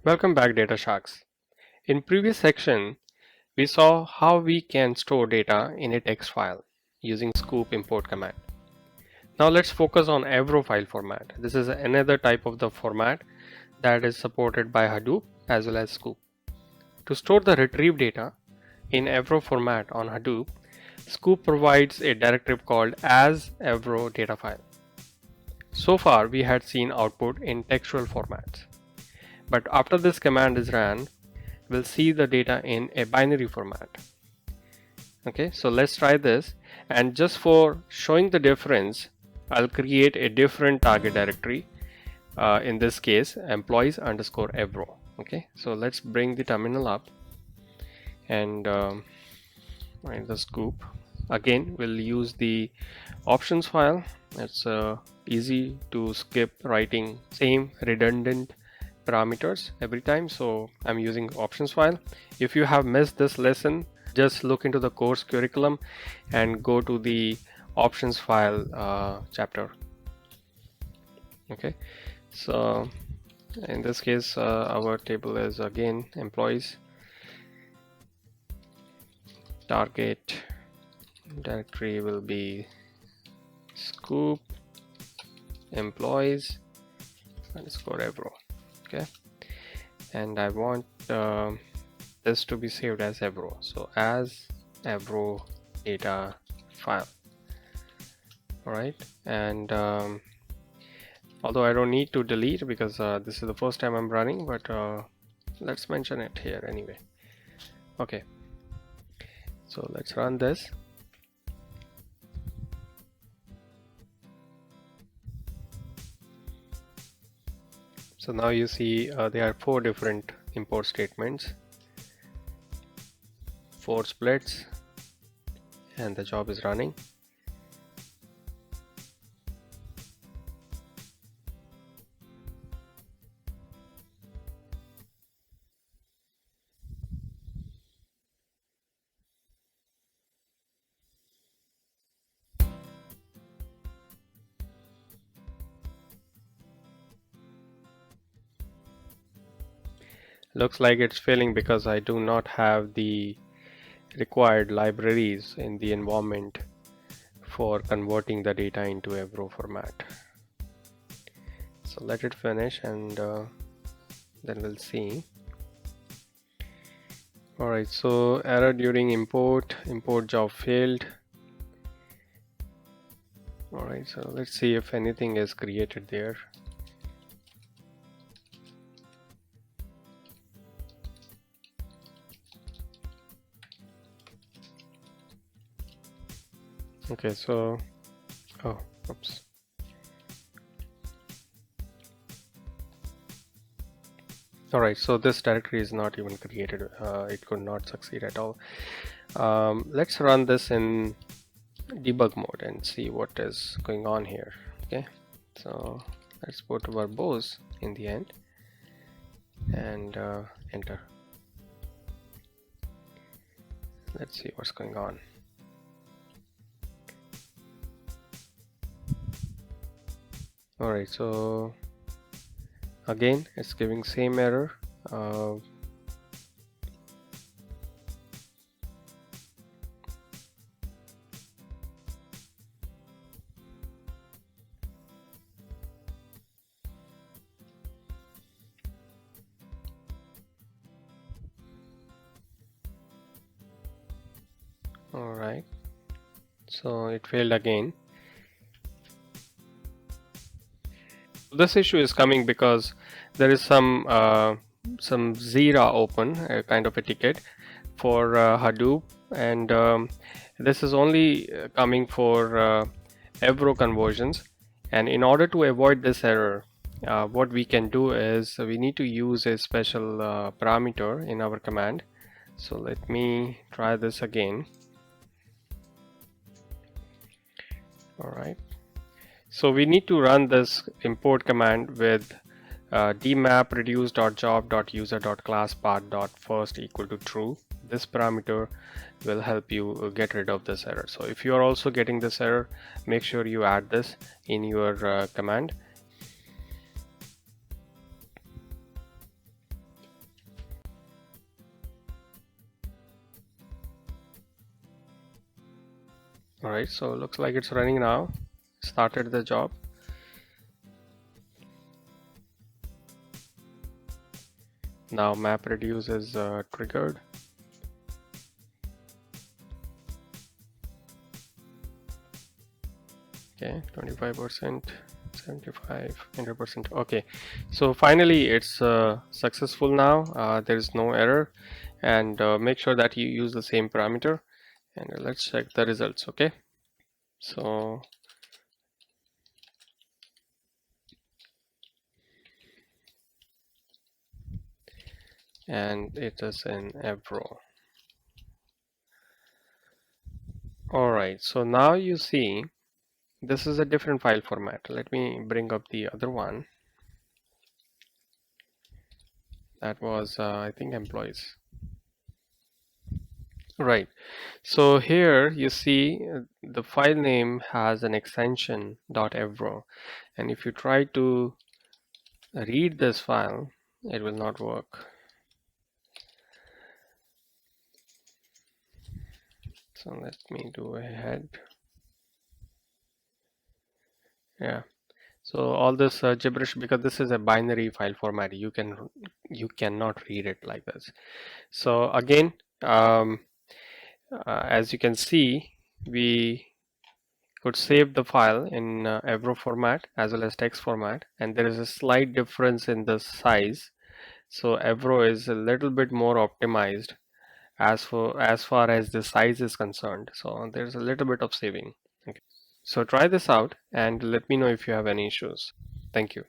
Welcome back, Data Sharks. In previous section, we saw how we can store data in a text file using sqoop import command. Now let's focus on Avro file format. This is another type of the format that is supported by Hadoop as well as Sqoop. To store the retrieved data in Avro format on Hadoop, Sqoop provides a directory called as Avro data file. So far, we had seen output in textual formats. But after this command is ran, we'll see the data in a binary format. Okay, so let's try this, and just for showing the difference, I'll create a different target directory. In this case, employees_avro. Okay, so let's bring the terminal up and find the sqoop. Again, we'll use the options file. It's easy to skip writing same redundant parameters every time, so I'm using options file. If you have missed this lesson, just look into the course curriculum and go to the options file chapter. Okay, so in this case our table is again employees. Target directory will be sqoop employees _avro. Okay, and I want this to be saved as Avro, so as Avro data file. Alright, and although I don't need to delete because this is the first time I'm running, but let's mention it here anyway. Okay, so let's run this. So now you see there are 4 different import statements, 4 splits, and the job is running. Looks like it's failing because I do not have the required libraries in the environment for converting the data into Avro format. So let it finish and then we'll see. Alright, so error during import job failed. Alright, so let's see if anything is created there. Okay, so oops. Alright, so this directory is not even created. It could not succeed at all. Let's run this in debug mode and see what is going on here. Okay, so let's put verbose in the end and enter. Let's see what's going on. Alright, so again it's giving same error. Alright, so it failed again. This issue is coming because there is some Zira open, kind of a ticket for Hadoop, and this is only coming for Avro conversions. And in order to avoid this error, what we can do is we need to use a special parameter in our command. So let me try this again. Alright, so we need to run this import command with dmap reduce.job.user.class path.first equal to true. This parameter will help you get rid of this error. So if you are also getting this error, make sure you add this in your command. Alright, so looks like it's running now. Started the job. Now map reduce is triggered. Okay, 25%, 75, 100%. Okay, so finally it's successful now. There is no error, and make sure that you use the same parameter. And let's check the results. Okay, so and it is in Avro. Alright, so now you see this is a different file format. Let me bring up the other one. That was I think employees. Right, so here you see the file name has an extension .avro, and if you try to read this file, it will not work. So let me do ahead. Yeah, so all this gibberish, because this is a binary file format, you cannot read it like this. So again, as you can see, we could save the file in Avro format as well as text format, and there is a slight difference in the size. So Avro is a little bit more optimized as far as the size is concerned. So there's a little bit of saving. Okay. So try this out and let me know if you have any issues. Thank you.